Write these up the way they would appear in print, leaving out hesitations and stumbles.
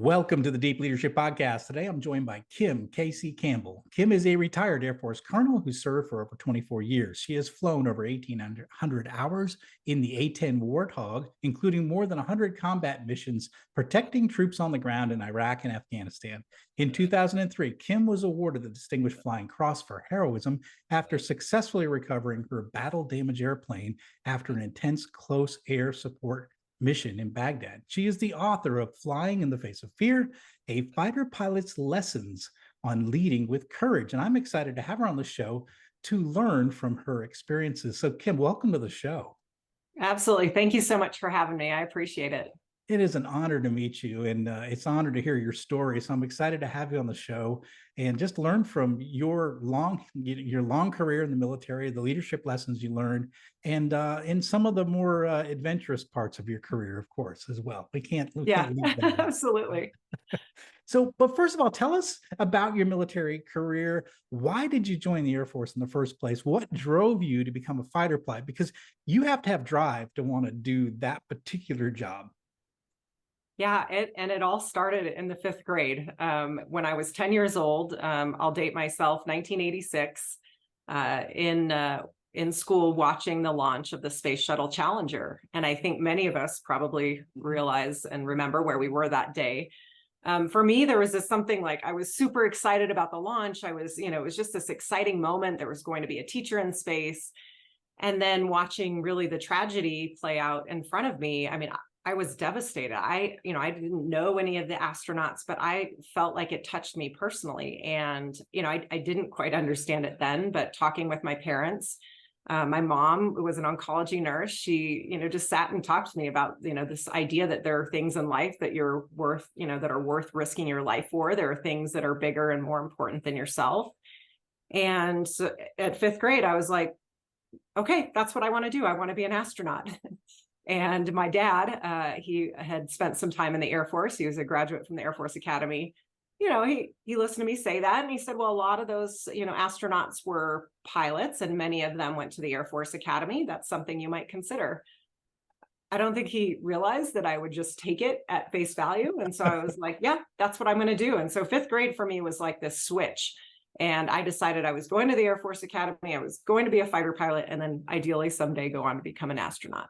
Welcome to the Deep Leadership Podcast. Today, I'm joined by Kim Casey Campbell. Kim is a retired Air Force colonel who served for over 24 years. She has flown over 1,800 hours in the A-10 Warthog, including more than 100 combat missions protecting troops on the ground in Iraq and Afghanistan. In 2003, Kim was awarded the Distinguished Flying Cross for heroism after successfully recovering her battle-damaged airplane after an intense close air support mission in Baghdad. She is the author of Flying in the Face of Fear, a fighter pilot's lessons on leading with courage. And I'm excited to have her on the show to learn from her experiences. So Kim, welcome to the show. Absolutely. Thank you so much for having me. I appreciate it. It is an honor to meet you, and it's an honor to hear your story. So I'm excited to have you on the show and just learn from your long career in the military, the leadership lessons you learned, and in some of the more adventurous parts of your career, of course, as well. We can't leave that. Absolutely. So, but first of all, tell us about your military career. Why did you join the Air Force in the first place? What drove you to become a fighter pilot? Because you have to have drive to want to do that particular job. Yeah, it all started in the fifth grade. When I was 10 years old, I'll date myself, 1986, in school watching the launch of the Space Shuttle Challenger. And I think many of us probably realize and remember where we were that day. For me, there was something like I was super excited about the launch. It was just this exciting moment. There was going to be a teacher in space. And then watching really the tragedy play out in front of me. I mean, I was devastated. I didn't know any of the astronauts, but I felt like it touched me personally. And, I didn't quite understand it then, but talking with my parents, my mom was an oncology nurse. She, just sat and talked to me about, this idea that there are things in life that you're worth, that are worth risking your life for. There are things that are bigger and more important than yourself. And so at fifth grade, I was like, okay, that's what I want to do. I want to be an astronaut. And my dad, he had spent some time in the Air Force. He was a graduate from the Air Force Academy. He listened to me say that. And he said, well, a lot of those, astronauts were pilots, and many of them went to the Air Force Academy. That's something you might consider. I don't think he realized that I would just take it at face value. And so I was like, yeah, that's what I'm going to do. And so fifth grade for me was like this switch. And I decided I was going to the Air Force Academy. I was going to be a fighter pilot, and then ideally someday go on to become an astronaut.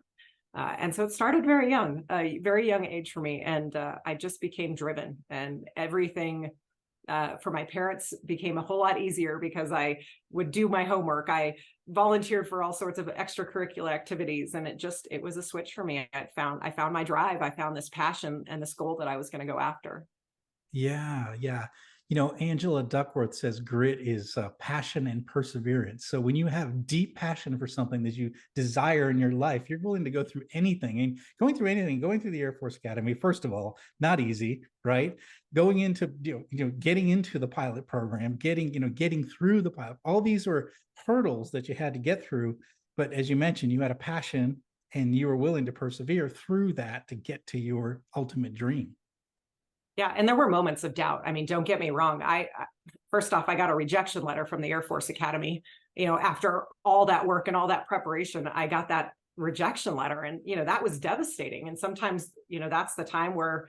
And so it started very young, a very young age for me. And I just became driven, and everything for my parents became a whole lot easier because I would do my homework. I volunteered for all sorts of extracurricular activities, and it was a switch for me. I found my drive. I found this passion and this goal that I was going to go after. Yeah. Angela Duckworth says grit is passion and perseverance. So when you have deep passion for something that you desire in your life, you're willing to go through anything. And going through the Air Force Academy, first of all, not easy, right? Going into, getting into the pilot program, getting through the pilot, all these are hurdles that you had to get through. But as you mentioned, you had a passion and you were willing to persevere through that to get to your ultimate dream. Yeah. And there were moments of doubt. I mean, don't get me wrong. First off, I got a rejection letter from the Air Force Academy. After all that work and all that preparation, I got that rejection letter, and, that was devastating. And sometimes, that's the time where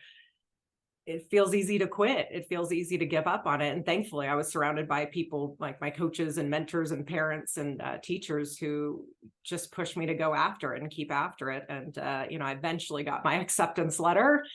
it feels easy to quit. It feels easy to give up on it. And thankfully, I was surrounded by people like my coaches and mentors and parents and teachers who just pushed me to go after it and keep after it. And, I eventually got my acceptance letter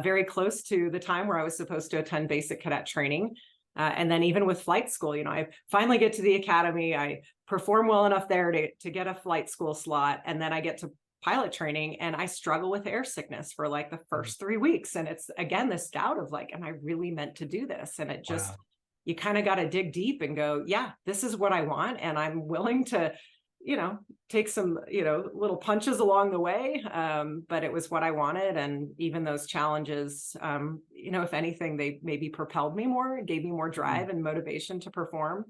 very close to the time where I was supposed to attend basic cadet training. And then even with flight school, I finally get to the academy. I perform well enough there to get a flight school slot. And then I get to pilot training, and I struggle with air sickness for like the first 3 weeks. And it's, again, this doubt of like, am I really meant to do this? And it just, you kind of got to dig deep and go, yeah, this is what I want. And I'm willing to, take some, little punches along the way. But it was what I wanted. And even those challenges, if anything, they maybe propelled me more, gave me more drive and motivation to perform.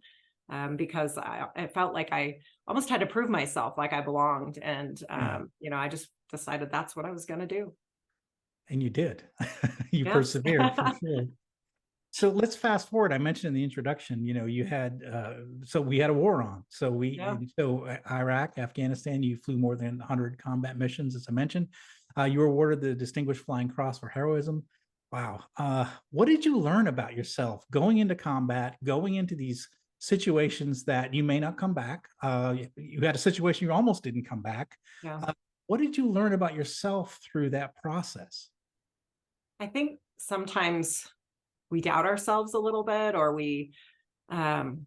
Because I felt like I almost had to prove myself, like I belonged. And, I just decided that's what I was going to do. And you did. You persevered for sure. So let's fast forward. I mentioned in the introduction, you had, so we had a war on. So Iraq, Afghanistan, you flew more than 100 combat missions, as I mentioned. You were awarded the Distinguished Flying Cross for heroism. Wow. What did you learn about yourself going into combat, going into these situations that you may not come back? You had a situation you almost didn't come back. Yeah. Uh, what did you learn about yourself through that process? I think sometimes we doubt ourselves a little bit, or um,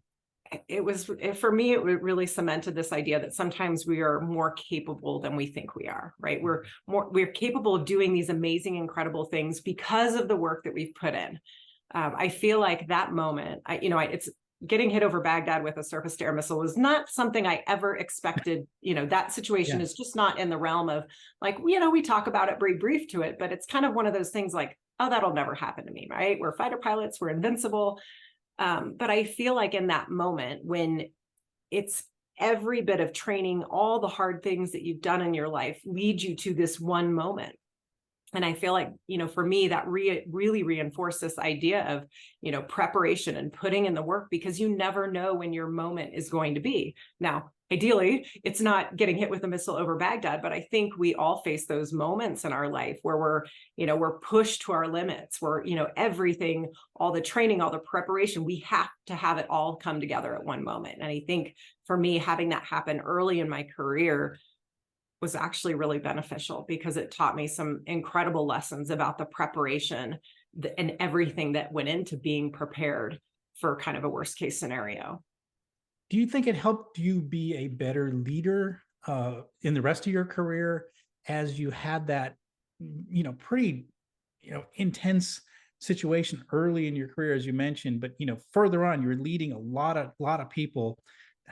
for me, it really cemented this idea that sometimes we are more capable than we think we are, right? We're capable of doing these amazing, incredible things because of the work that we've put in. I feel like that moment, it's getting hit over Baghdad with a surface to air missile was not something I ever expected. That situation Yeah. is just not in the realm of, like, we talk about it, brief to it, but it's kind of one of those things like, oh, that'll never happen to me, right? We're fighter pilots, we're invincible. But I feel like in that moment, when it's every bit of training, all the hard things that you've done in your life lead you to this one moment. And I feel like, for me, that really reinforced this idea of, preparation and putting in the work, because you never know when your moment is going to be. Now, ideally, it's not getting hit with a missile over Baghdad, but I think we all face those moments in our life where we're pushed to our limits, where, everything, all the training, all the preparation, we have to have it all come together at one moment. And I think for me, having that happen early in my career was actually really beneficial, because it taught me some incredible lessons about the preparation and everything that went into being prepared for kind of a worst case scenario. Do you think it helped you be a better leader in the rest of your career as you had that, pretty, intense situation early in your career, as you mentioned, but further on, you're leading a lot of people.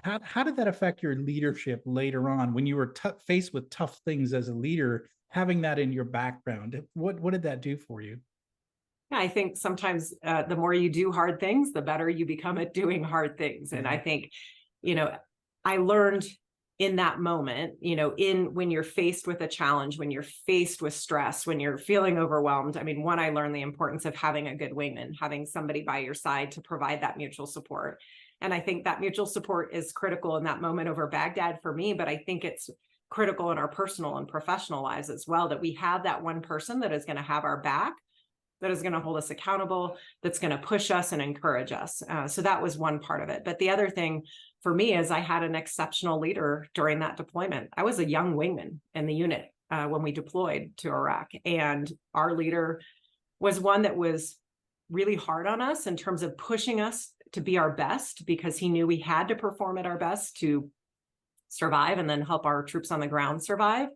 How did that affect your leadership later on when you were faced with tough things as a leader? Having that in your background, what did that do for you? Yeah, I think sometimes the more you do hard things, the better you become at doing hard things. And I think, you know, I learned in that moment, when you're faced with a challenge, when you're faced with stress, when you're feeling overwhelmed. I mean, one, I learned the importance of having a good wingman, having somebody by your side to provide that mutual support. And I think that mutual support is critical in that moment over Baghdad for me, but I think it's critical in our personal and professional lives as well, that we have that one person that is going to have our back, that is going to hold us accountable, that's going to push us and encourage us. So that was one part of it. But the other thing for me is I had an exceptional leader during that deployment. I was a young wingman in the unit when we deployed to Iraq. And our leader was one that was really hard on us in terms of pushing us to be our best, because he knew we had to perform at our best to survive and then help our troops on the ground survive.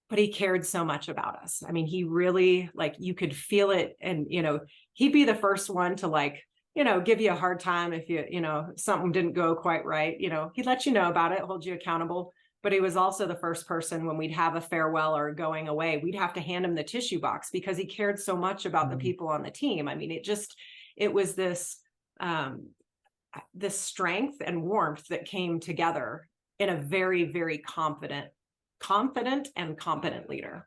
But he cared so much about us. I mean, he really, like, you could feel it. And, he'd be the first one to, give you a hard time if something didn't go quite right. He'd let you know about it, hold you accountable. But he was also the first person when we'd have a farewell or going away, we'd have to hand him the tissue box, because he cared so much about the people on the team. I mean, it was this strength and warmth that came together in a very, very confident and competent leader.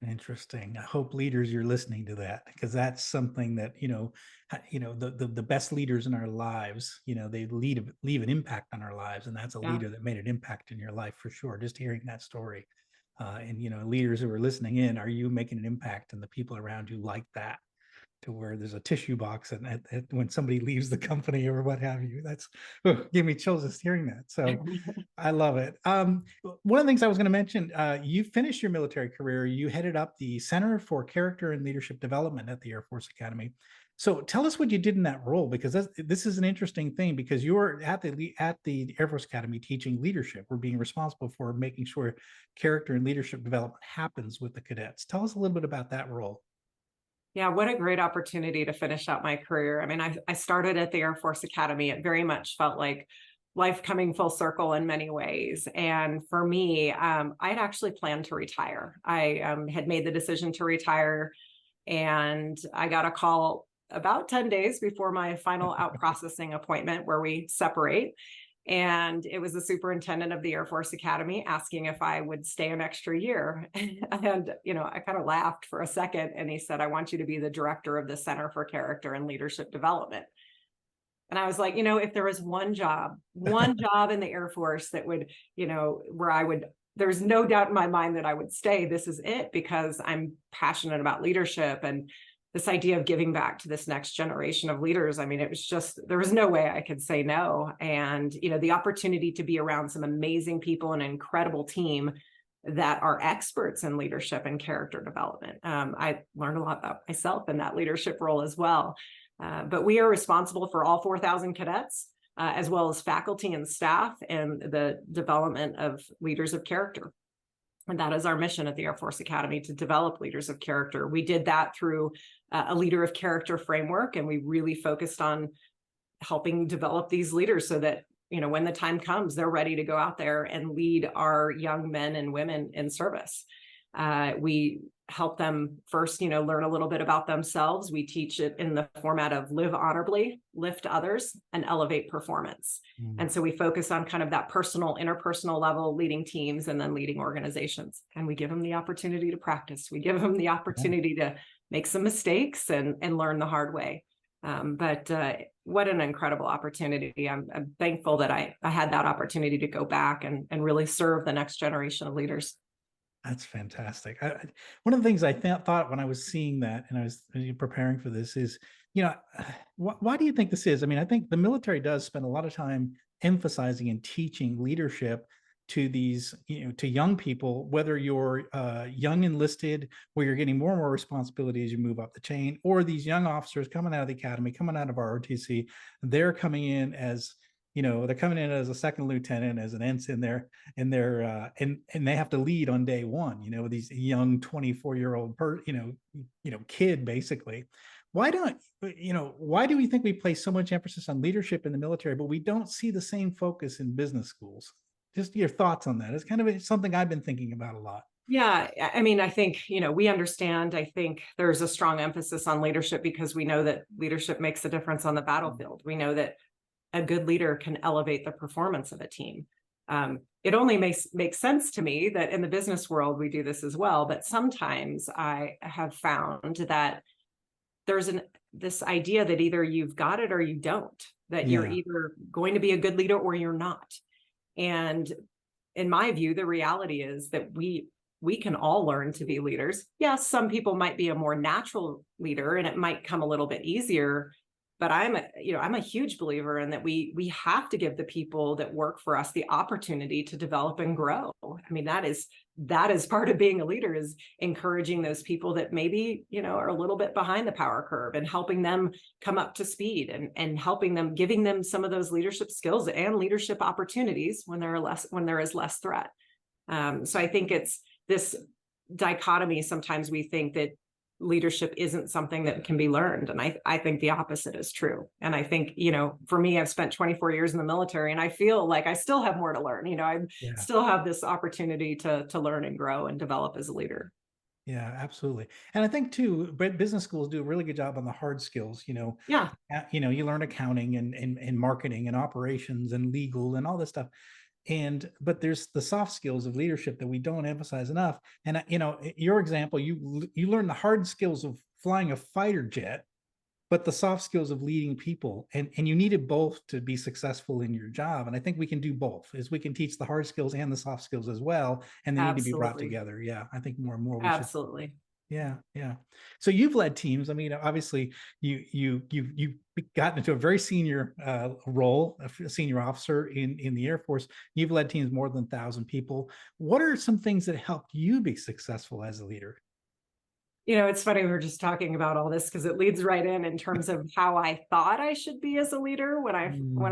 Interesting. I hope leaders you're listening to that, because that's something that the best leaders in our lives, they leave an impact on our lives, and that's a Yeah. leader that made an impact in your life for sure. Just hearing that story, and leaders who are listening in, are you making an impact, and the people around you like that? To where there's a tissue box and when somebody leaves the company or what have you, that's give me chills just hearing that. So I love it. One of the things I was going to mention, you finished your military career. You headed up the Center for Character and Leadership Development at the Air Force Academy. So tell us what you did in that role, because this is an interesting thing, because you were at the Air Force Academy teaching leadership. We're being responsible for making sure character and leadership development happens with the cadets. Tell us a little bit about that role. Yeah, what a great opportunity to finish out my career. I mean, I started at the Air Force Academy. It very much felt like life coming full circle in many ways. And for me, I had actually planned to retire. I had made the decision to retire, and I got a call about 10 days before my final out processing appointment, where we separate. And it was the superintendent of the Air Force Academy asking if I would stay an extra year. And, I kind of laughed for a second. And he said, "I want you to be the director of the Center for Character and Leadership Development." And I was like, if there was one job in the Air Force that would, where I would there's no doubt in my mind that I would stay. This is it, because I'm passionate about leadership and this idea of giving back to this next generation of leaders. I mean, it was just, there was no way I could say no. And, the opportunity to be around some amazing people and an incredible team that are experts in leadership and character development. I learned a lot about myself in that leadership role as well. But we are responsible for all 4,000 cadets, as well as faculty and staff, and the development of leaders of character. And that is our mission at the Air Force Academy, to develop leaders of character. We did that through a leader of character framework, and we really focused on helping develop these leaders so that, when the time comes, they're ready to go out there and lead our young men and women in service. We help them first, learn a little bit about themselves. We teach it in the format of live honorably, lift others, and elevate performance. And so we focus on kind of that personal, interpersonal level, leading teams and then leading organizations. And we give them the opportunity to practice. We give them the opportunity to make some mistakes and learn the hard way. But what an incredible opportunity. I'm thankful that I had that opportunity to go back and really serve the next generation of leaders. That's fantastic. One of the things I thought when I was seeing that and I was preparing for this is, why do you think this is? I mean, I think the military does spend a lot of time emphasizing and teaching leadership to these, to young people, whether you're young enlisted, where you're getting more and more responsibility as you move up the chain, or these young officers coming out of the academy, coming out of our ROTC, they're coming in as they're coming in as a second lieutenant, as an ensign there, and and they have to lead on day one, these young 24-year-old kid, basically. Why do we think we place so much emphasis on leadership in the military, but we don't see the same focus in business schools? Just your thoughts on that. It's kind of something I've been thinking about a lot. Yeah, I mean, I think, we understand. I think there's a strong emphasis on leadership because we know that leadership makes a difference on the battlefield. We know that a good leader can elevate the performance of a team. It only makes sense to me that in the business world, we do this as well. But sometimes I have found that there's this idea that either you've got it or you don't, that you're either going to be a good leader or you're not. And in my view, the reality is that we can all learn to be leaders. Yes, some people might be a more natural leader and it might come a little bit easier. But I'm a huge believer in that we have to give the people that work for us the opportunity to develop and grow. I mean, that is part of being a leader, is encouraging those people that maybe, are a little bit behind the power curve and helping them come up to speed and helping them, giving them some of those leadership skills and leadership opportunities when there is less threat. So I think it's this dichotomy. Sometimes we think that leadership isn't something that can be learned. And I think the opposite is true. And I think, for me, I've spent 24 years in the military and I feel like I still have more to learn. I still have this opportunity to learn and grow and develop as a leader. Yeah, absolutely. And I think too, business schools do a really good job on the hard skills, Yeah. You learn accounting and marketing and operations and legal and all this stuff. But there's the soft skills of leadership that we don't emphasize enough. And your example, you learn the hard skills of flying a fighter jet, but the soft skills of leading people, and you needed both to be successful in your job. And I think we can do both, is we can teach the hard skills and the soft skills as well, and they need to be brought together. Yeah, I think more and more we Absolutely. Yeah. So you've led teams. I mean, obviously, you've gotten into a very senior role, a senior officer in the Air Force. You've led teams more than 1,000 people. What are some things that helped you be successful as a leader? It's funny, we were just talking about all this because it leads right in terms of how I thought I should be as a leader when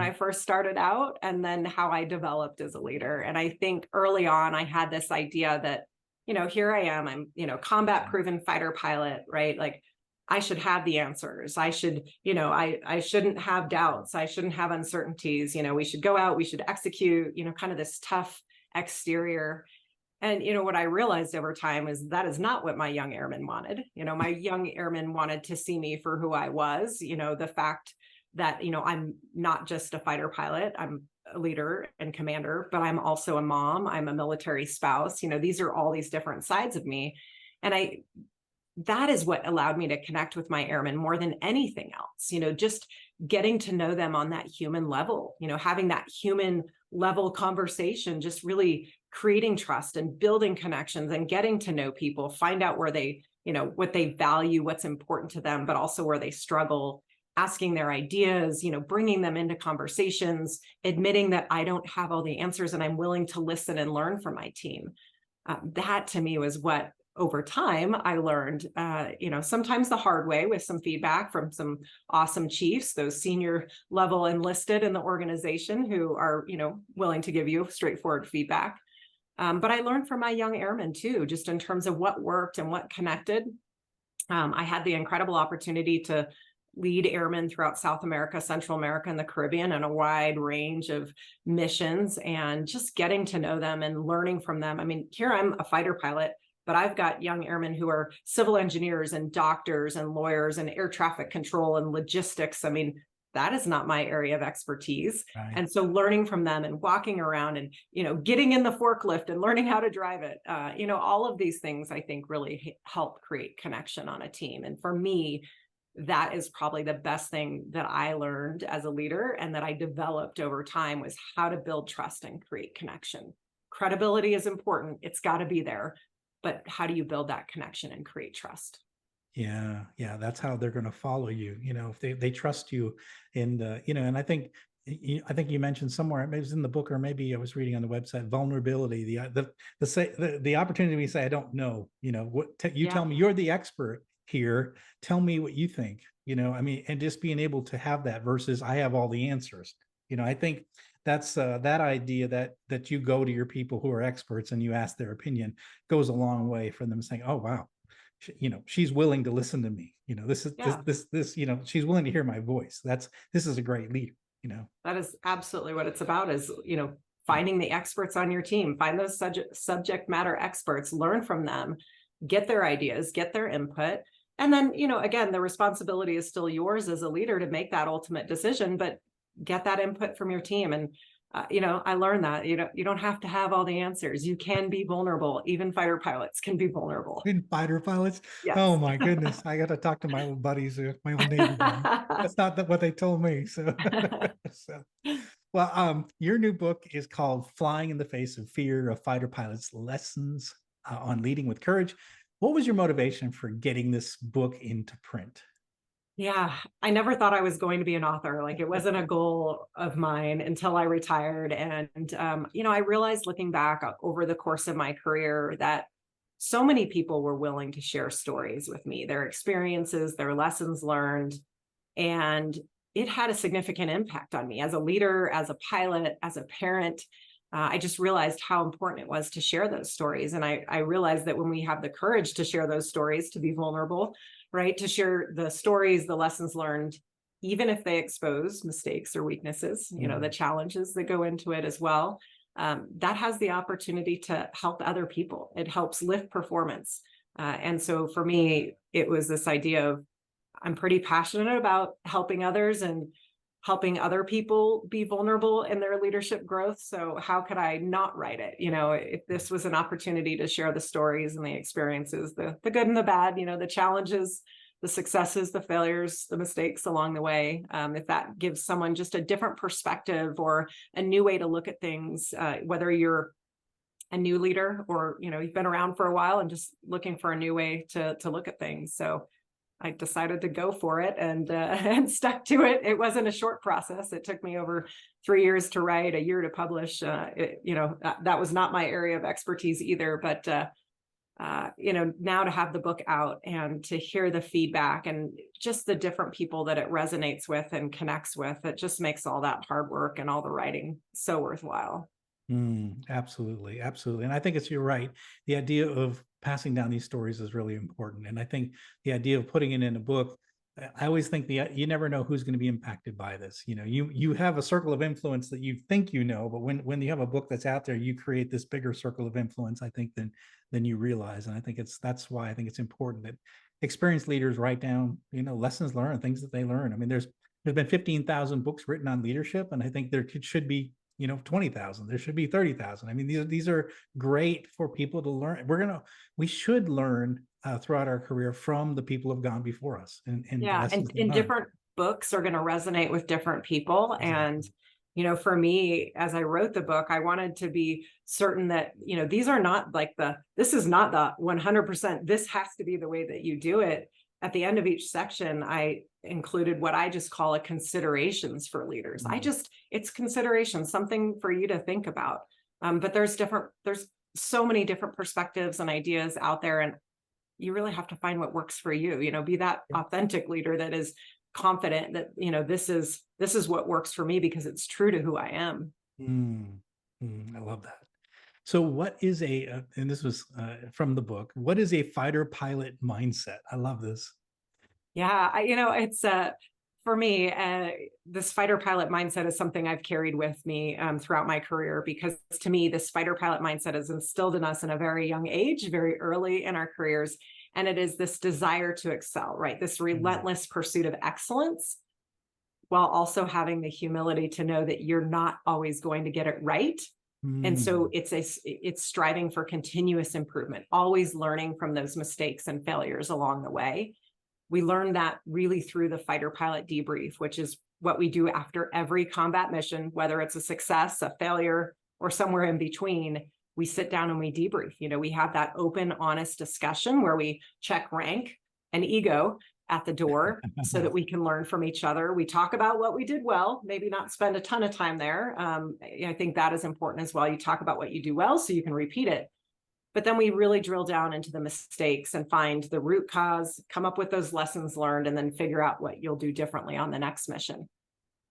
I first started out, and then how I developed as a leader. And I think early on, I had this idea that, here I am, I'm, combat proven fighter pilot, right? Like I should have the answers. I should, I shouldn't have doubts. I shouldn't have uncertainties. We should go out, we should execute, kind of this tough exterior. And, what I realized over time is that is not what my young airmen wanted. My young airmen wanted to see me for who I was, the fact that, I'm not just a fighter pilot, I'm a leader and commander, but I'm also a mom, I'm a military spouse. These are all these different sides of me. And that is what allowed me to connect with my airmen more than anything else, just getting to know them on that human level, having that human level conversation just really creating trust and building connections and getting to know people, find out where they, what they value, what's important to them, but also where they struggle, asking their ideas, bringing them into conversations, admitting that I don't have all the answers and I'm willing to listen and learn from my team. That to me was what over time I learned, sometimes the hard way with some feedback from some awesome chiefs, those senior level enlisted in the organization who are, willing to give you straightforward feedback. But I learned from my young airmen too, just in terms of what worked and what connected. I had the incredible opportunity to lead airmen throughout South America, Central America, and the Caribbean, and a wide range of missions, and just getting to know them and learning from them. I mean, here I'm a fighter pilot, but I've got young airmen who are civil engineers and doctors and lawyers and air traffic control and logistics. I mean, that is not my area of expertise. Right. And so learning from them and walking around and, getting in the forklift and learning how to drive it, all of these things I think really help create connection on a team. And for me, that is probably the best thing that I learned as a leader and that I developed over time, was how to build trust and create connection. Credibility is important. It's got to be there. But how do you build that connection and create trust? Yeah. That's how they're going to follow you. If they trust you, and and I think you mentioned somewhere, maybe it was in the book, or maybe I was reading on the website, vulnerability, the opportunity to say, I don't know, tell me, you're the expert here. Tell me what you think, and just being able to have that versus I have all the answers. I think that's that idea that you go to your people who are experts and you ask their opinion goes a long way for them saying, oh, wow, she's willing to listen to me. This, she's willing to hear my voice. This is a great leader, That is absolutely what it's about, is, finding the experts on your team, find those subject matter experts, learn from them, get their ideas, get their input. And then, again, the responsibility is still yours as a leader to make that ultimate decision, but get that input from your team. And, I learned that, you don't have to have all the answers. You can be vulnerable. Even fighter pilots can be vulnerable. In fighter pilots? Yes. Oh my goodness. I got to talk to my old buddies, my old Navy buddies. That's not what they told me. So, well, your new book is called Flying in the Face of Fear of Fighter Pilots: Lessons on Leading with Courage. What was your motivation for getting this book into print? Yeah, I never thought I was going to be an author. Like, it wasn't a goal of mine until I retired. And, I realized looking back over the course of my career that so many people were willing to share stories with me, their experiences, their lessons learned. And it had a significant impact on me as a leader, as a pilot, as a parent. I just realized how important it was to share those stories. And I realized that when we have the courage to share those stories, to be vulnerable, right, to share the stories, the lessons learned, even if they expose mistakes or weaknesses, the challenges that go into it as well, that has the opportunity to help other people. It helps lift performance. And so for me, it was this idea of, I'm pretty passionate about helping others and helping other people be vulnerable in their leadership growth. So how could I not write it? If this was an opportunity to share the stories and the experiences, the good and the bad, the challenges, the successes, the failures, the mistakes along the way, if that gives someone just a different perspective or a new way to look at things, whether you're a new leader or, you've been around for a while and just looking for a new way to look at things. So I decided to go for it and stuck to it. It wasn't a short process. It took me over 3 years to write, a year to publish. That was not my area of expertise either. But now to have the book out and to hear the feedback and just the different people that it resonates with and connects with, it just makes all that hard work and all the writing so worthwhile. Absolutely. And I think you're right. The idea of passing down these stories is really important. And I think the idea of putting it in a book, I always think you never know who's going to be impacted by this. You have a circle of influence that you think, but when you have a book that's out there, you create this bigger circle of influence, I think, than you realize. And I think that's why I think it's important that experienced leaders write down, lessons learned, things that they learn. I mean, there's been 15,000 books written on leadership, and I think there should be 20,000. There should be 30,000. I mean, these are great for people to learn. We should learn throughout our career from the people who have gone before us. And different books are going to resonate with different people. Exactly. And For me, as I wrote the book, I wanted to be certain that, these are not like this is not the 100%, this has to be the way that you do it. At the end of each section, I included what I just call a considerations for leaders. It's considerations, something for you to think about. But there's so many different perspectives and ideas out there, and you really have to find what works for you. Be that authentic leader that is confident that, this is what works for me because it's true to who I am. I love that. So what is and this was from the book, what is a fighter pilot mindset? I love this. Yeah, it's for me, this fighter pilot mindset is something I've carried with me throughout my career, because to me, this fighter pilot mindset is instilled in us in a very young age, very early in our careers. And it is this desire to excel, right? This relentless pursuit of excellence, while also having the humility to know that you're not always going to get it right. And so it's striving for continuous improvement, always learning from those mistakes and failures along the way. We learn that really through the fighter pilot debrief, which is what we do after every combat mission, whether it's a success, a failure, or somewhere in between. We sit down and we debrief. We have that open, honest discussion where we check rank and ego at the door so that we can learn from each other. We talk about what we did well, maybe not spend a ton of time there. I think that is important as well. You talk about what you do well so you can repeat it. But then we really drill down into the mistakes and find the root cause, come up with those lessons learned, and then figure out what you'll do differently on the next mission.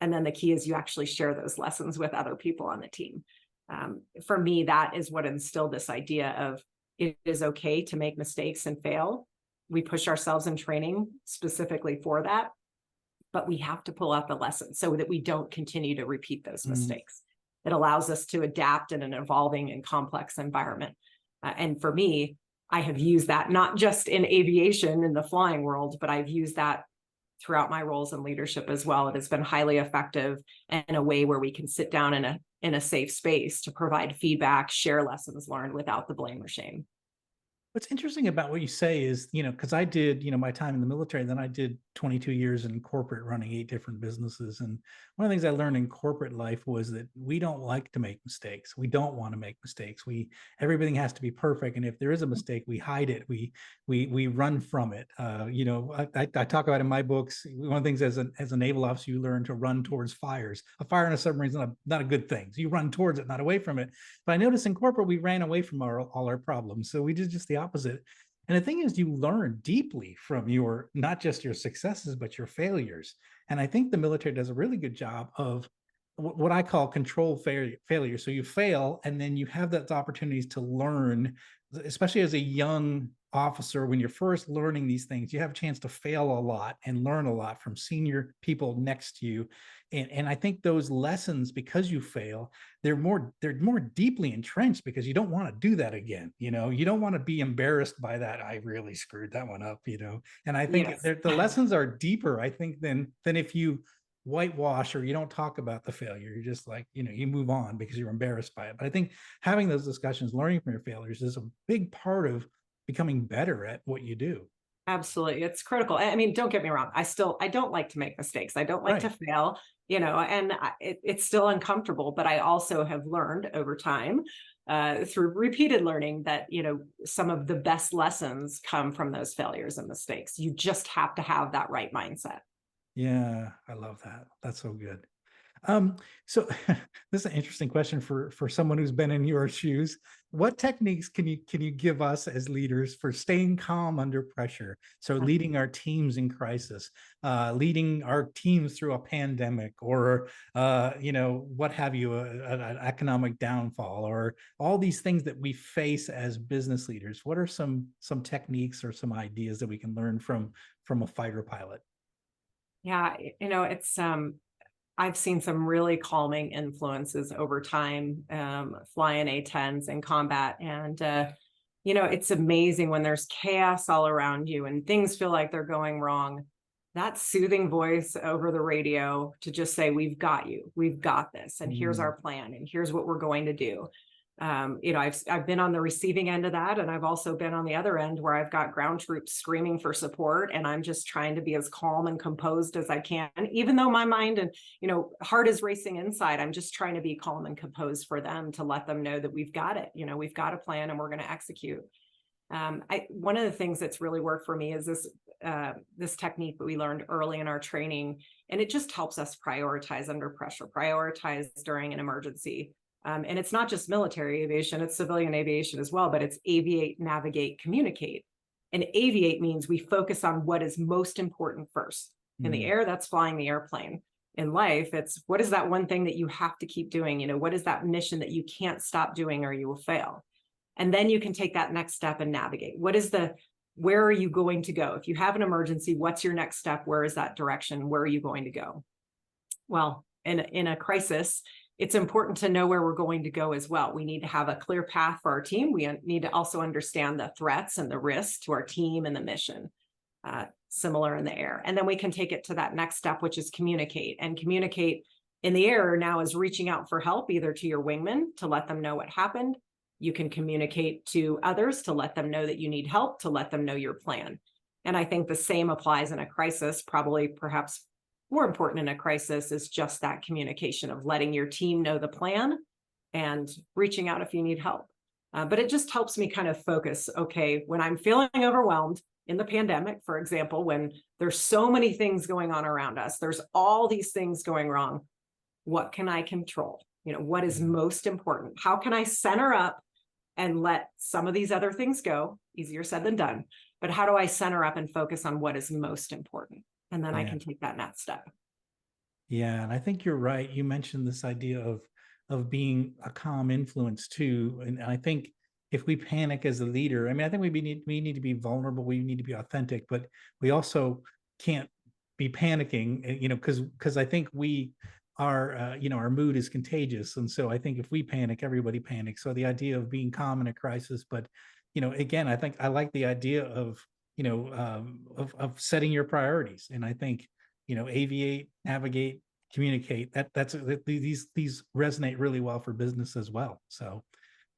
And then the key is you actually share those lessons with other people on the team. For me, that is what instilled this idea of it is okay to make mistakes and fail. We push ourselves in training specifically for that, but we have to pull out the lessons so that we don't continue to repeat those mistakes. It allows us to adapt in an evolving and complex environment. And for me, I have used that not just in aviation in the flying world, but I've used that throughout my roles in leadership as well. It has been highly effective in a way where we can sit down in a safe space to provide feedback, share lessons learned without the blame or shame. What's interesting about what you say is, because I did, my time in the military, then I did 22 years in corporate running 8 different businesses. And one of the things I learned in corporate life was that we don't like to make mistakes. We don't want to make mistakes. Everything has to be perfect. And if there is a mistake, we hide it. We run from it. I talk about in my books, one of the things as a naval officer, you learn to run towards fires. A fire in a submarine is not a good thing. So you run towards it, not away from it. But I noticed in corporate, we ran away from all our problems. So we did just the opposite. And the thing is, you learn deeply from not just your successes, but your failures. And I think the military does a really good job of what I call controlled failure. So you fail, and then you have those opportunities to learn, especially as a young officer, when you're first learning these things, you have a chance to fail a lot and learn a lot from senior people next to you. And I think those lessons, because you fail, they're more deeply entrenched, because you don't want to do that again. You don't want to be embarrassed by that. I really screwed that one up, and I think the lessons are deeper, I think, than if you whitewash or you don't talk about the failure. You're just like, you move on because you're embarrassed by it. But I think having those discussions, learning from your failures, is a big part of becoming better at what you do. Absolutely. It's critical. I mean, don't get me wrong. I don't like to make mistakes. I don't like to fail, and it's still uncomfortable, but I also have learned over time through repeated learning that, some of the best lessons come from those failures and mistakes. You just have to have that right mindset. Yeah, I love that. That's so good. So this is an interesting question for someone who's been in your shoes. What techniques can you give us as leaders for staying calm under pressure? So leading our teams in crisis, leading our teams through a pandemic, or what have you, an economic downfall, or all these things that we face as business leaders. What are some techniques or some ideas that we can learn from a fighter pilot? Yeah, it's I've seen some really calming influences over time, flying A-10s in combat. And, it's amazing when there's chaos all around you and things feel like they're going wrong. That soothing voice over the radio to just say, we've got you, we've got this, and here's our plan, and here's what we're going to do. I've been on the receiving end of that, and I've also been on the other end where I've got ground troops screaming for support, and I'm just trying to be as calm and composed as I can, even though my mind and heart is racing inside. I'm just trying to be calm and composed for them, to let them know that we've got it. We've got a plan and we're going to execute. One of the things that's really worked for me is this technique that we learned early in our training, and it just helps us prioritize under pressure, prioritize during an emergency. And it's not just military aviation, it's civilian aviation as well, but it's aviate, navigate, communicate. And aviate means we focus on what is most important first. In the air, that's flying the airplane. In life, it's what is that one thing that you have to keep doing? What is that mission that you can't stop doing or you will fail? And then you can take that next step and navigate. Where are you going to go? If you have an emergency, what's your next step? Where is that direction? Where are you going to go? Well, in a crisis, it's important to know where we're going to go as well. We need to have a clear path for our team. We need to also understand the threats and the risks to our team and the mission, similar in the air. And then we can take it to that next step, which is communicate. And communicate in the air now is reaching out for help, either to your wingman to let them know what happened. You can communicate to others to let them know that you need help, to let them know your plan. And I think the same applies in a crisis, probably perhaps more important in a crisis is just that communication of letting your team know the plan and reaching out if you need help. But it just helps me kind of focus, okay, when I'm feeling overwhelmed in the pandemic, for example, when there's so many things going on around us, there's all these things going wrong, what can I control? What is most important? How can I center up and let some of these other things go? Easier said than done. But how do I center up and focus on what is most important? And then I can take that next step. Yeah, and I think you're right. You mentioned this idea of being a calm influence too. And I think if we panic as a leader, I think we need to be vulnerable. We need to be authentic, but we also can't be panicking, because I think we are, our mood is contagious. And so I think if we panic, everybody panics. So the idea of being calm in a crisis, but, again, I think I like the idea of setting your priorities. And I think, aviate, navigate, communicate, these resonate really well for business as well. So.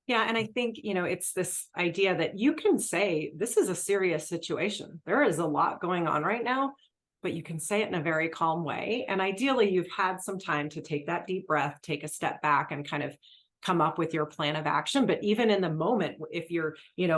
Yeah. And I think, it's this idea that you can say, this is a serious situation. There is a lot going on right now, but you can say it in a very calm way. And ideally, you've had some time to take that deep breath, take a step back and kind of come up with your plan of action. But even in the moment, if you're,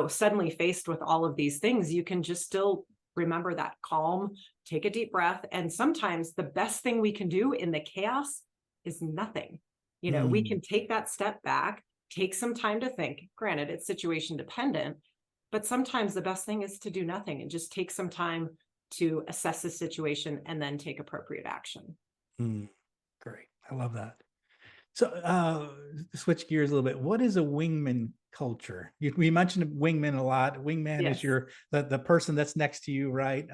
suddenly faced with all of these things, you can just still remember that calm, take a deep breath. And sometimes the best thing we can do in the chaos is nothing. We can take that step back, take some time to think. Granted, it's situation dependent, but sometimes the best thing is to do nothing and just take some time to assess the situation and then take appropriate action. Great. I love that. So switch gears a little bit. What is a wingman culture? We mentioned wingman a lot. Wingman is the person that's next to you, right?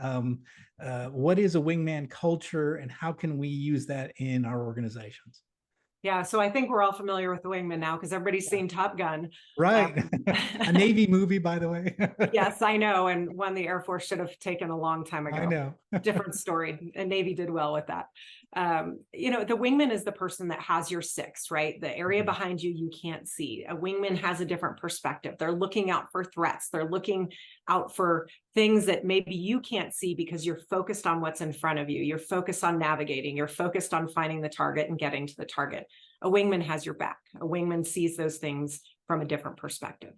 What is a wingman culture and how can we use that in our organizations? Yeah, so I think we're all familiar with the wingman now because everybody's seen Top Gun. Right. A Navy movie, by the way. Yes, I know. And one the Air Force should have taken a long time ago. I know. Different story. And Navy did well with that. The wingman is the person that has your six, right? The area behind you, you can't see. A wingman has a different perspective. They're looking out for threats. They're looking out for things that maybe you can't see because you're focused on what's in front of you. You're focused on navigating. You're focused on finding the target and getting to the target. A wingman has your back. A wingman sees those things from a different perspective.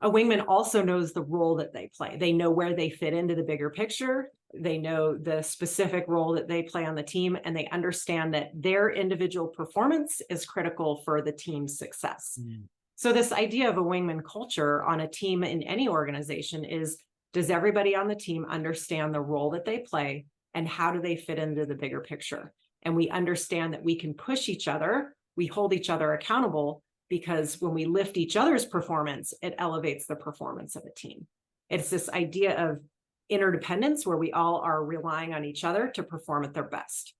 A wingman also knows the role that they play. They know where they fit into the bigger picture. They know the specific role that they play on the team, and they understand that their individual performance is critical for the team's success. So this idea of a wingman culture on a team in any organization is, does everybody on the team understand the role that they play and how do they fit into the bigger picture? And we understand that we can push each other, we hold each other accountable, because when we lift each other's performance, it elevates the performance of a team. It's this idea of interdependence where we all are relying on each other to perform at their best.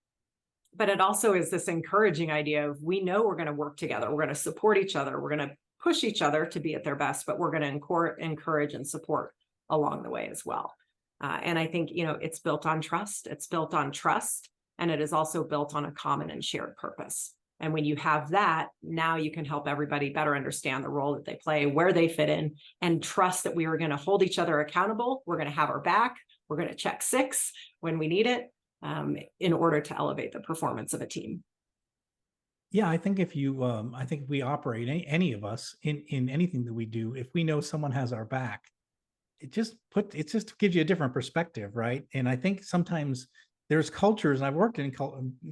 But it also is this encouraging idea of, we know we're going to work together. We're going to support each other. We're going to push each other to be at their best, but we're going to encourage and support along the way as well. And I think, it's built on trust. It's built on trust. And it is also built on a common and shared purpose. And when you have that, now you can help everybody better understand the role that they play, where they fit in, and trust that we are going to hold each other accountable. We're going to have our back. We're going to check 6 when we need it, in order to elevate the performance of a team. Yeah, I think I think if we operate, any of us in anything that we do, if we know someone has our back, it just gives you a different perspective, right? And I think sometimes there's cultures, and I've worked in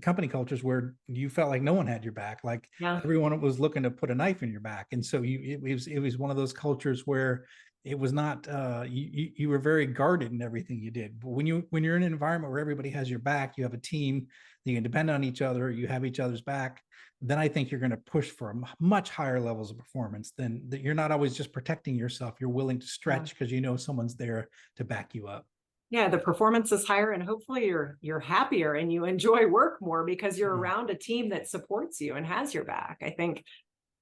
company cultures where you felt like no one had your back, like Yeah. everyone was looking to put a knife in your back, and so it was one of those cultures where it was not you were very guarded in everything you did. But when you're in an environment where everybody has your back, you have a team, you can depend on each other, you have each other's back, then I think you're going to push for much higher levels of performance than that. You're not always just protecting yourself. You're willing to stretch because you know someone's there to back you up. Yeah, the performance is higher, and hopefully you're happier and you enjoy work more because you're around a team that supports you and has your back. I think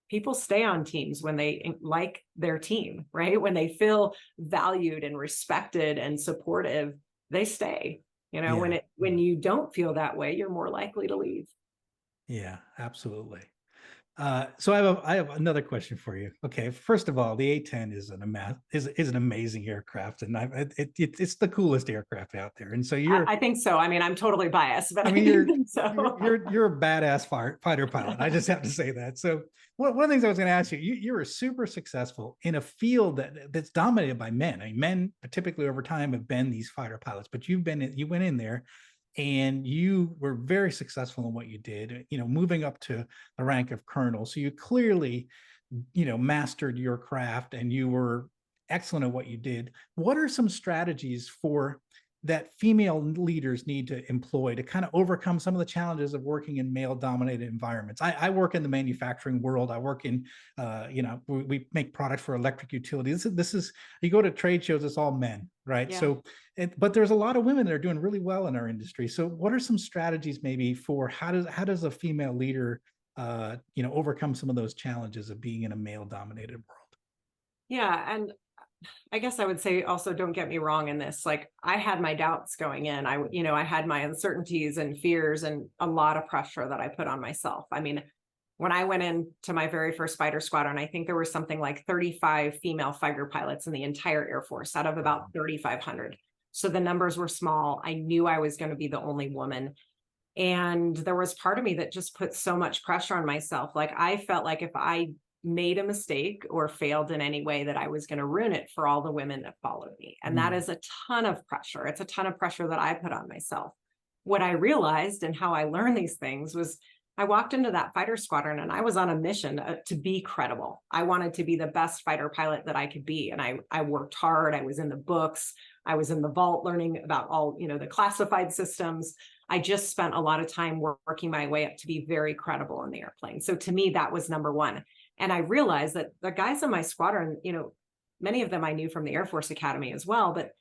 people stay on teams when they like their team, right? When they feel valued and respected and supportive, they stay. When you don't feel that way, you're more likely to leave. Yeah, absolutely. So I have another question for you. Okay, first of all, the A-10 is an amazing aircraft, and it's the coolest aircraft out there. And so I think so. I mean, I'm totally biased, but I mean, so. you're a badass fighter pilot. I just have to say that. So one of the things I was going to ask you, you were super successful in a field that's dominated by men. I mean, men typically over time have been these fighter pilots, but you went in there and you were very successful in what you did, moving up to the rank of colonel. So you clearly, mastered your craft and you were excellent at what you did. What are some strategies that female leaders need to employ to kind of overcome some of the challenges of working in male dominated environments? I work in the manufacturing world. I work in, we make products for electric utilities. This is, you go to trade shows, it's all men, right? Yeah. So, but there's a lot of women that are doing really well in our industry. So what are some strategies maybe for how does a female leader, overcome some of those challenges of being in a male dominated world? Yeah. And I guess I would say also, don't get me wrong in this. Like, I had my doubts going in. I had my uncertainties and fears and a lot of pressure that I put on myself. I mean, when I went into my very first fighter squadron, I think there was something like 35 female fighter pilots in the entire Air Force out of about 3,500. So the numbers were small. I knew I was going to be the only woman. And there was part of me that just put so much pressure on myself. Like, I felt like if I made a mistake or failed in any way, that I was going to ruin it for all the women that followed me. And that is a ton of pressure. It's a ton of pressure that I put on myself. What I realized and how I learned these things was I walked into that fighter squadron and I was on a mission to be credible. I wanted to be the best fighter pilot that I could be. And I worked hard. I was in the books. I was in the vault learning about all, the classified systems. I just spent a lot of time working my way up to be very credible in the airplane. So to me, that was number one. And I realized that the guys in my squadron, many of them I knew from the Air Force Academy as well, but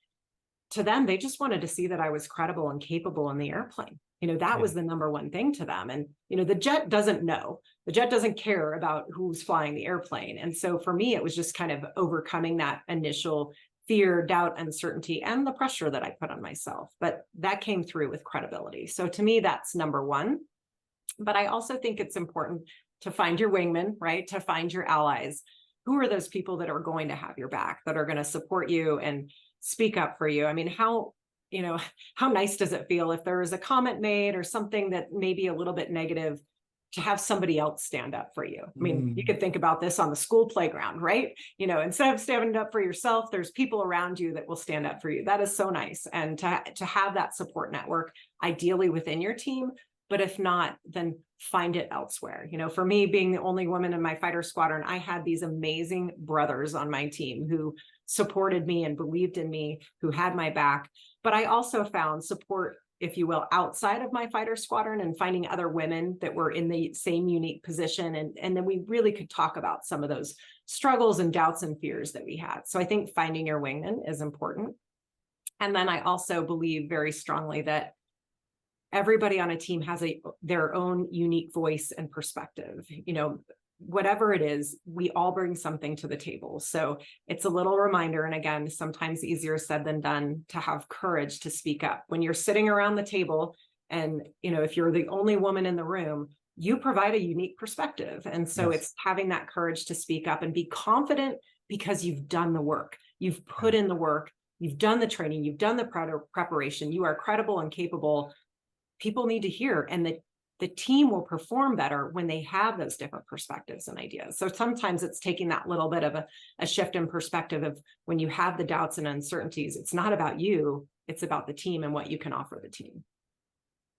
to them, they just wanted to see that I was credible and capable in the airplane. That was the number one thing to them. And, the jet doesn't know. The jet doesn't care about who's flying the airplane. And so for me, it was just kind of overcoming that initial fear, doubt, uncertainty, and the pressure that I put on myself. But that came through with credibility. So to me, that's number one. But I also think it's important to find your wingmen, right? To find your allies. Who are those people that are going to have your back, that are going to support you and speak up for you? I mean, how nice does it feel if there is a comment made or something that may be a little bit negative, to have somebody else stand up for you? I mean, you could think about this on the school playground, right? Instead of standing up for yourself, there's people around you that will stand up for you. That is so nice. And to have that support network, ideally within your team, but if not, then find it elsewhere. For me, being the only woman in my fighter squadron, I had these amazing brothers on my team who supported me and believed in me, who had my back. But I also found support, if you will, outside of my fighter squadron, and finding other women that were in the same unique position. And then we really could talk about some of those struggles and doubts and fears that we had. So I think finding your wingman is important. And then I also believe very strongly that everybody on a team has their own unique voice and perspective. Whatever it is, we all bring something to the table. So it's a little reminder, and again, sometimes easier said than done, to have courage to speak up. When you're sitting around the table and, if you're the only woman in the room, you provide a unique perspective. And so Yes. it's having that courage to speak up and be confident because you've done the work, you've put in the work, you've done the training, you've done the preparation, you are credible and capable. People need to hear, and the team will perform better when they have those different perspectives and ideas. So sometimes it's taking that little bit of a shift in perspective of when you have the doubts and uncertainties, it's not about you, it's about the team and what you can offer the team.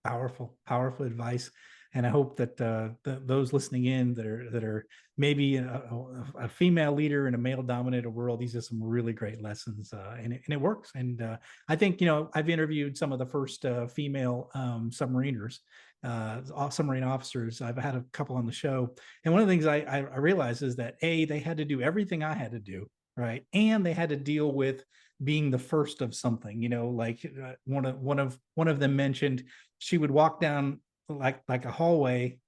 Powerful, powerful advice. And I hope that those listening in that are maybe a female leader in a male dominated world, these are some really great lessons, and it works. And I think, I've interviewed some of the first female submariners, submarine officers. I've had a couple on the show. And one of the things I realized is that they had to do everything I had to do, right? And they had to deal with being the first of something, like one of them mentioned she would walk down like a hallway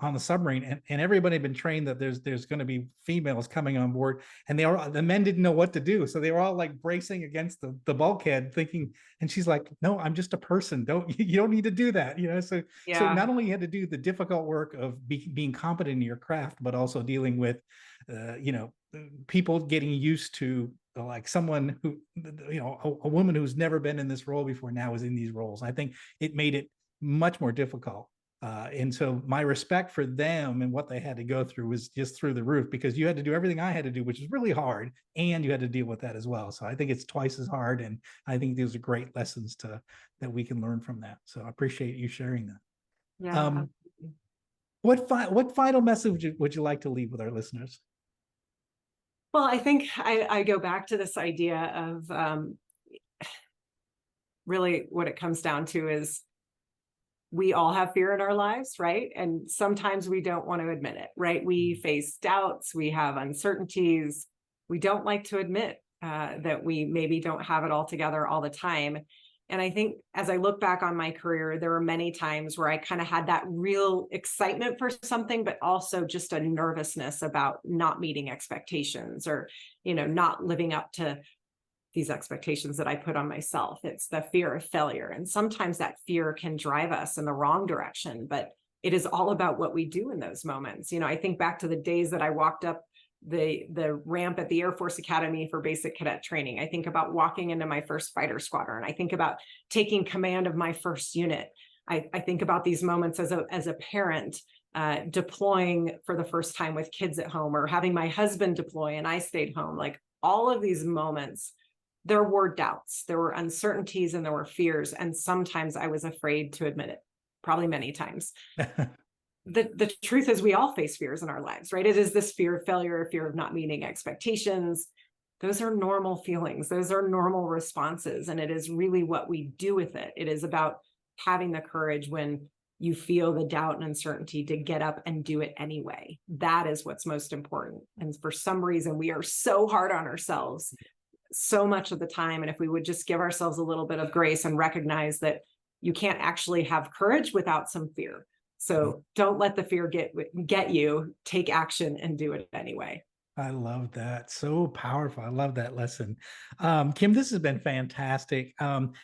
on the submarine, and everybody had been trained that there's going to be females coming on board, and the men didn't know what to do, so they were all like bracing against the bulkhead thinking, and she's like, no, I'm just a person, you don't need to do that, so not only you had to do the difficult work of being competent in your craft, but also dealing with people getting used to, like someone who, a woman who's never been in this role before now is in these roles. I think it made it much more difficult. And so my respect for them and what they had to go through was just through the roof, because you had to do everything I had to do, which is really hard, and you had to deal with that as well. So I think it's twice as hard. And I think these are great lessons that we can learn from that. So I appreciate you sharing that. Yeah. What final message would you like to leave with our listeners? Well, I think I go back to this idea of really what it comes down to is we all have fear in our lives, right? And sometimes we don't want to admit it, right? We face doubts, we have uncertainties. We don't like to admit that we maybe don't have it all together all the time. And I think as I look back on my career, there were many times where I kind of had that real excitement for something, but also just a nervousness about not meeting expectations or, not living up to these expectations that I put on myself. It's the fear of failure. And sometimes that fear can drive us in the wrong direction, but it is all about what we do in those moments. I think back to the days that I walked up the ramp at the Air Force Academy for basic cadet training. I think about walking into my first fighter squadron. I think about taking command of my first unit. I think about these moments as a parent, deploying for the first time with kids at home, or having my husband deploy and I stayed home. Like all of these moments, there were doubts, there were uncertainties, and there were fears. And sometimes I was afraid to admit it, probably many times. The truth is we all face fears in our lives, right? It is this fear of failure, fear of not meeting expectations. Those are normal feelings. Those are normal responses. And it is really what we do with it. It is about having the courage when you feel the doubt and uncertainty to get up and do it anyway. That is what's most important. And for some reason, we are so hard on ourselves so much of the time. And if we would just give ourselves a little bit of grace and recognize that you can't actually have courage without some fear. So don't let the fear get you, take action and do it anyway. I love that. So powerful. I love that lesson. Kim, this has been fantastic.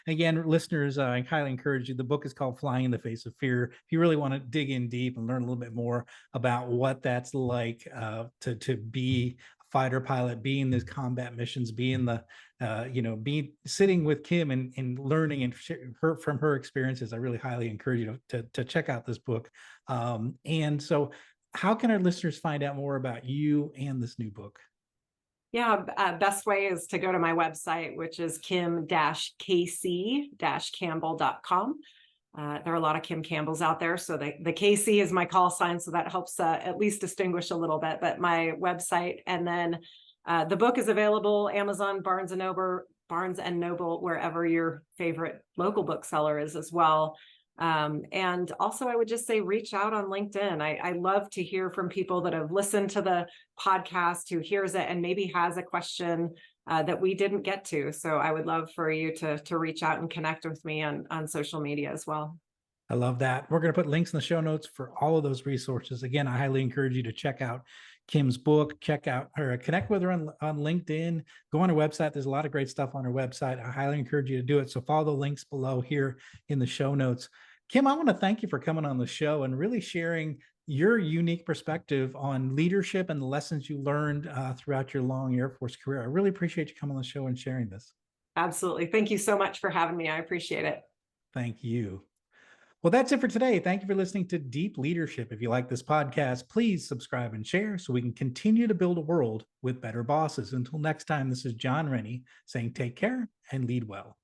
Again, listeners, I highly encourage you. The book is called Flying in the Face of Fear. If you really want to dig in deep and learn a little bit more about what that's like to be a fighter pilot, be in these combat missions, be in the, be sitting with Kim and learning and from her experiences, I really highly encourage you to check out this book. And so how can our listeners find out more about you and this new book? Yeah, best way is to go to my website, which is kim-kc-campbell.com. There are a lot of Kim Campbells out there. So the KC is my call sign. So that helps at least distinguish a little bit, but my website. And then the book is available, Amazon, Barnes and Noble, wherever your favorite local bookseller is as well. And also I would just say, reach out on LinkedIn. I love to hear from people that have listened to the podcast, who hears it and maybe has a question that we didn't get to. So I would love for you to reach out and connect with me on social media as well. I love that. We're going to put links in the show notes for all of those resources. Again, I highly encourage you to check out Kim's book, check out her, connect with her on LinkedIn, go on her website. There's a lot of great stuff on her website. I highly encourage you to do it. So follow the links below here in the show notes. Kim, I want to thank you for coming on the show and really sharing your unique perspective on leadership and the lessons you learned throughout your long Air Force career. I really appreciate you coming on the show and sharing this. Absolutely. Thank you so much for having me. I appreciate it. Thank you. Well, that's it for today. Thank you for listening to Deep Leadership. If you like this podcast, please subscribe and share so we can continue to build a world with better bosses. Until next time, this is John Rennie saying take care and lead well.